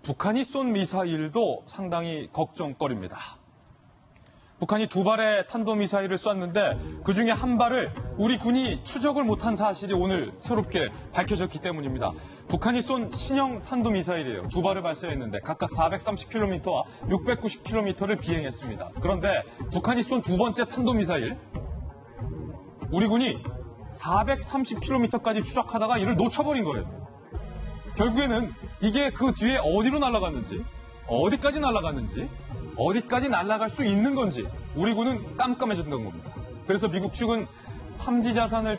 북한이 쏜 미사일도 상당히 걱정거리입니다. 북한이 2발의 탄도미사일을 쐈는데 그중에 한 발을 우리 군이 추적을 못한 사실이 오늘 새롭게 밝혀졌기 때문입니다. 북한이 쏜 신형 탄도미사일이에요. 2발을 발사했는데 각각 430km와 690km를 비행했습니다. 그런데 북한이 쏜 두 번째 탄도미사일, 우리 군이 430km까지 추적하다가 이를 놓쳐버린 거예요. 결국에는 이게 그 뒤에 어디로 날아갔는지, 어디까지 날아갔는지, 어디까지 날아갈 수 있는 건지 우리 군은 깜깜해졌던 겁니다. 그래서 미국 측의 탐지 자산을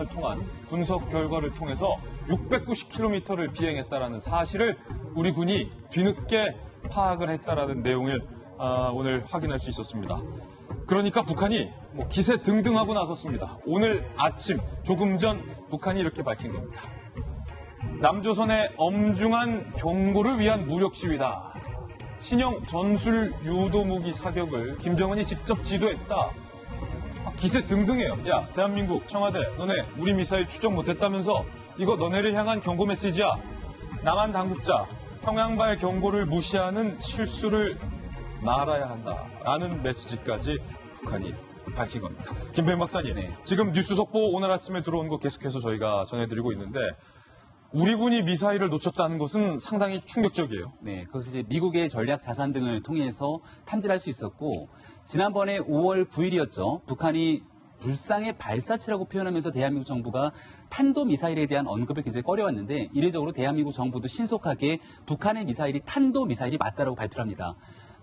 통한 분석 결과를 통해서 690km를 비행했다라는 사실을 우리 군이 뒤늦게 파악을 했다라는 내용을 오늘 확인할 수 있었습니다. 그러니까 북한이 기세 등등하고 나섰습니다. 오늘 아침 조금 전 북한이 이렇게 밝힌 겁니다. 남조선의 엄중한 경고를 위한 무력 시위다. 신형 전술 유도무기 사격을 김정은이 직접 지도했다. 기세 등등해요. 야, 대한민국 청와대, 너네 우리 미사일 추적 못했다면서 이거 너네를 향한 경고 메시지야. 남한 당국자, 평양발 경고를 무시하는 실수를 말아야 한다라는 메시지까지 북한이 밝힌 겁니다. 김배영 박사님, 지금 뉴스 속보 오늘 아침에 들어온 거 계속해서 저희가 전해드리고 있는데 우리 군이 미사일을 놓쳤다는 것은 상당히 충격적이에요. 네, 그것을 이제 미국의 전략 자산 등을 통해서 탐지를 할 수 있었고, 지난번에 5월 9일이었죠. 북한이 불상의 발사체라고 표현하면서 대한민국 정부가 탄도미사일에 대한 언급을 굉장히 꺼려왔는데, 이례적으로 대한민국 정부도 신속하게 북한의 미사일이 탄도미사일이 맞다라고 발표를 합니다.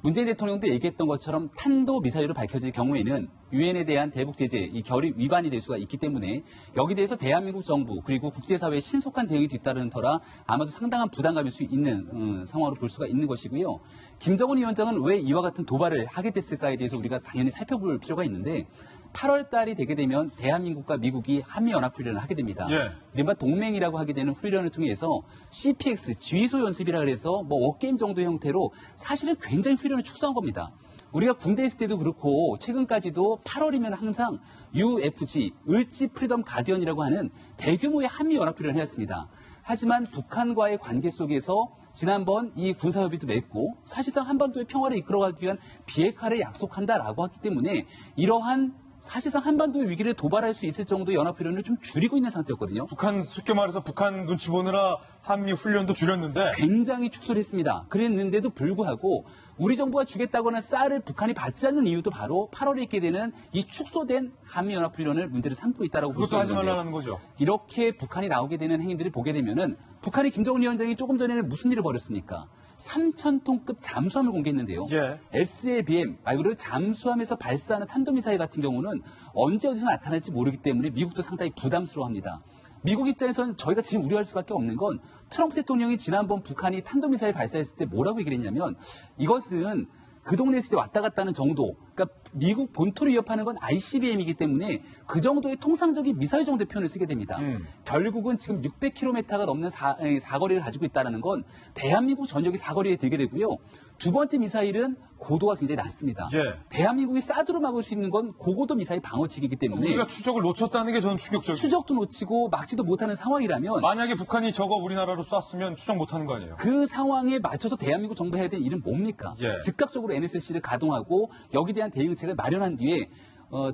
문재인 대통령도 얘기했던 것처럼 탄도미사일로 밝혀질 경우에는 유엔에 대한 대북 제재, 이 결의 위반이 될 수가 있기 때문에 여기 대해서 대한민국 정부 그리고 국제사회의 신속한 대응이 뒤따르는 터라 아마도 상당한 부담감일 수 있는 상황으로 볼 수가 있는 것이고요. 김정은 위원장은 왜 이와 같은 도발을 하게 됐을까에 대해서 우리가 당연히 살펴볼 필요가 있는데 8월 달이 되게 되면 대한민국과 미국이 한미연합훈련을 하게 됩니다. 이른바 동맹이라고 하게 되는 훈련을 통해서 CPX, 지휘소 연습이라 그래서 워게임 정도의 형태로 사실은 굉장히 훈련을 축소한 겁니다. 우리가 군대에 있을 때도 그렇고 최근까지도 8월이면 항상 UFG, 을지 프리덤 가디언이라고 하는 대규모의 한미연합훈련을 해왔습니다. 하지만 북한과의 관계 속에서 지난번 이 군사협의도 맺고 사실상 한반도의 평화를 이끌어가기 위한 비핵화를 약속한다라고 했기 때문에 이러한 사실상 한반도의 위기를 도발할 수 있을 정도의 연합훈련을 좀 줄이고 있는 상태였거든요. 북한, 쉽게 말해서 북한 눈치 보느라 한미 훈련도 줄였는데 굉장히 축소를 했습니다. 그랬는데도 불구하고 우리 정부가 주겠다고는 쌀을 북한이 받지 않는 이유도 바로 8월에 있게 되는 이 축소된 한미연합훈련을 문제를 삼고 있다고 볼 수 그것도 하지 있는데요. 말라는 거죠. 이렇게 북한이 나오게 되는 행위들을 보게 되면은 북한의 김정은 위원장이 조금 전에는 무슨 일을 벌였습니까? 3,000톤급 잠수함을 공개했는데요. SLBM, 말 그대로 잠수함에서 발사하는 탄도미사일 같은 경우는 언제 어디서 나타날지 모르기 때문에 미국도 상당히 부담스러워합니다. 미국 입장에서는 저희가 제일 우려할 수밖에 없는 건 트럼프 대통령이 지난번 북한이 탄도미사일 발사했을 때 뭐라고 얘기를 했냐면 이것은 그 동네에서 왔다 갔다 하는 정도, 그러니까 미국 본토를 위협하는 건 ICBM이기 때문에 그 정도의 통상적인 미사일 정도의 표현을 쓰게 됩니다. 결국은 지금 600km가 넘는 사거리를 가지고 있다는 건 대한민국 전역이 사거리에 들게 되고요. 두 번째 미사일은 고도가 굉장히 낮습니다. 대한민국이 사드로 막을 수 있는 건 고고도 미사일 방어책이기 때문에 우리가 추적을 놓쳤다는 게 저는 충격적이에요. 추적도 놓치고 막지도 못하는 상황이라면 만약에 북한이 저거 우리나라로 쐈으면 추적 못하는 거 아니에요? 그 상황에 맞춰서 대한민국 정부가 해야 되는 일은 뭡니까? 즉각적으로 NSC를 가동하고 여기에 대한 대응책을 마련한 뒤에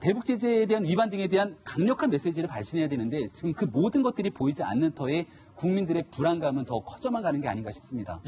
대북 제재에 대한 위반 등에 대한 강력한 메시지를 발신해야 되는데 지금 그 모든 것들이 보이지 않는 터에 국민들의 불안감은 더 커져만 가는 게 아닌가 싶습니다.